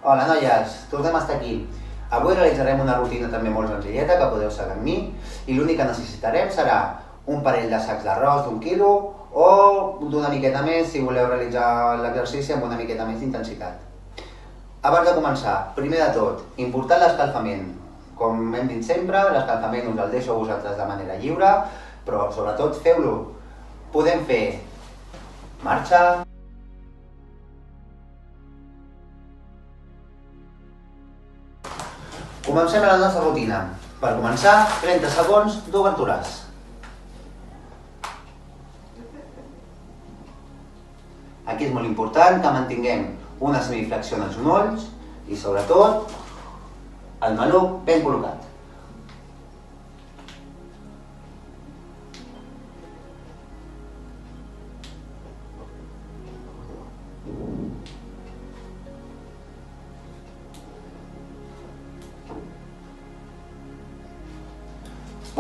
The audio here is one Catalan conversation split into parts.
Hola noies, tornem a estar aquí. Avui realitzarem una rutina també molt senzilleta que podeu seguir amb mi i l'únic que necessitarem serà un parell de sacs d'arròs d'1 quilo o d'una miqueta més si voleu realitzar l'exercici amb una miqueta més d'intensitat. Abans de començar, primer de tot, important l'escalfament. Com hem dit sempre, l'escalfament us el deixo a vosaltres de manera lliure, però sobretot feu-lo. Podem fer marxa, comencem la nostra rutina. Per començar, 30 segons d'obertures. Aquí és molt important que mantinguem una semiflexió en els genolls i, sobretot, el maluc ben col·locat.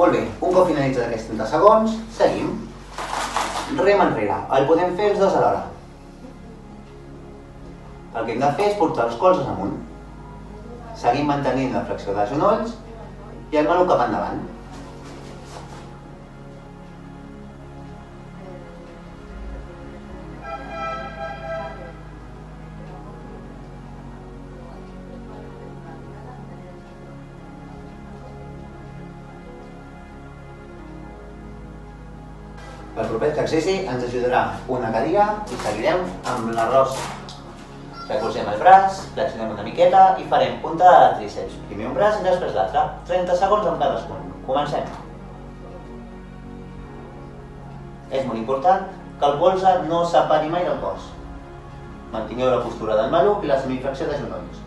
Molt bé, un cop finalitzat aquests 30 segons, seguim. Rem enrere, el podem fer els dos alhora. El que hem de fer és portar els colzes amunt. Seguim mantenint la flexió dels genolls i el maluc cap endavant. Pel proper exercici ens ajudarà una cadira i seguirem amb l'arròs. Recolzem el braç, flexionem una miqueta i farem punta de tríceps. Primer un braç i després l'altre. 30 segons amb cadascun. Comencem. És molt important que el colze no separi mai del cos. Mantingueu la postura del maluc i la semiflexió de genolls.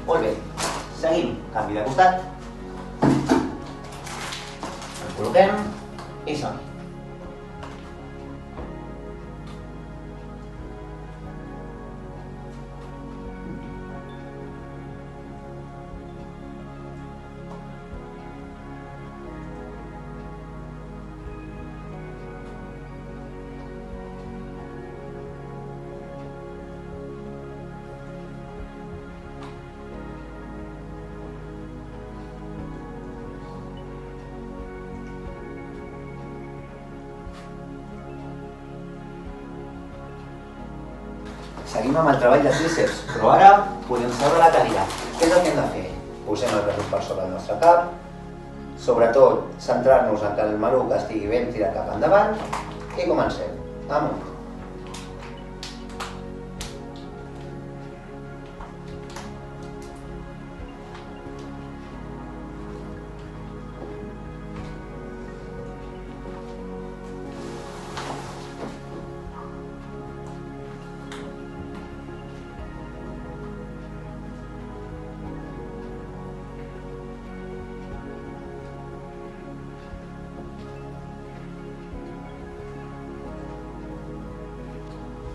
Molt bé, seguim, canvi de costat, ens col·loquem i som-hi. Seguim amb el treball de tríceps, però ara podem seure la cadira. Què és el que hem de fer? Posem els braços per sobre el nostre cap, sobretot centrar-nos en que el maluc estigui ben tirat cap endavant i comencem. Amunt.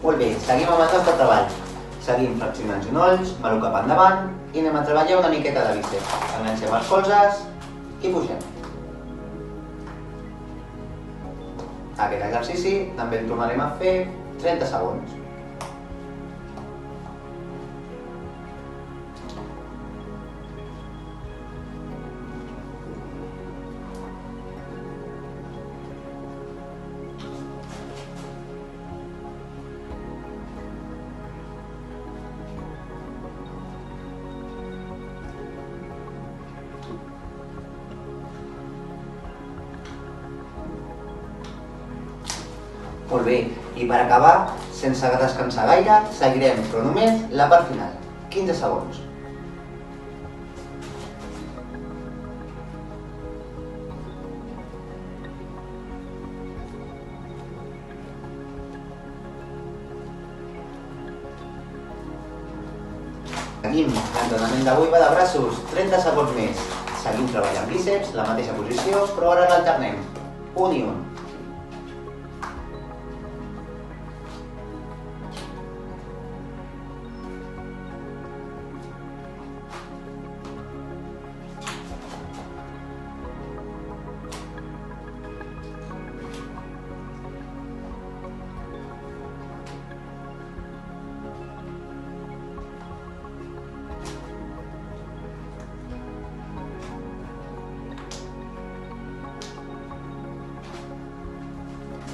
Molt bé, seguim amb el nostre treball. Seguim flexionant genolls, maluc cap endavant i anem a treballar una miqueta de bíceps. Engancem els colzes i pugem. Aquest exercici també el tornarem a fer 30 segons. Molt bé, i per acabar, sense descansar gaire, seguirem, però només la part final. 15 segons. Seguim l'entrenament d'avui va de braços, 30 segons més. Seguim treballant bíceps, la mateixa posició, però ara l'alternem. Un i un.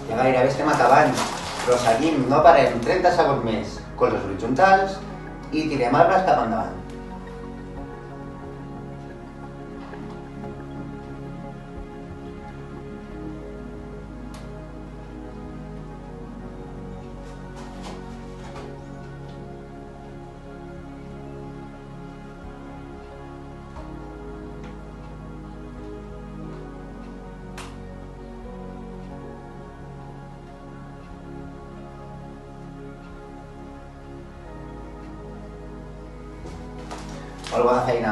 Ja gairebé estem acabant, però seguim, no parem, 30 segons més, colzes horitzontals i tirem el braç cap endavant. Molt bona feina.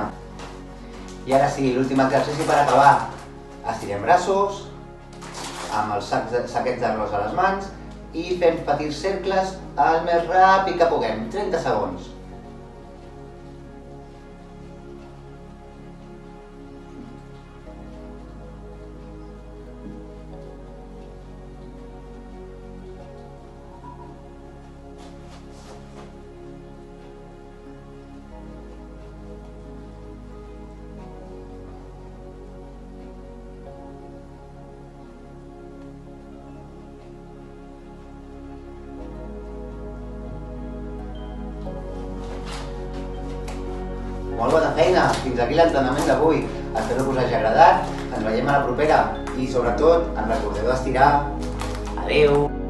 I ara sí, l'últim exercici per acabar. Estirem braços, amb els saquets d'arròs a les mans i fem petits cercles el més ràpid que puguem, 30 segons. Molt bona feina! Fins aquí l'entrenament d'avui. Espero que us hagi agradat. Ens veiem a la propera. I sobretot, en recordeu d'estirar. Adéu!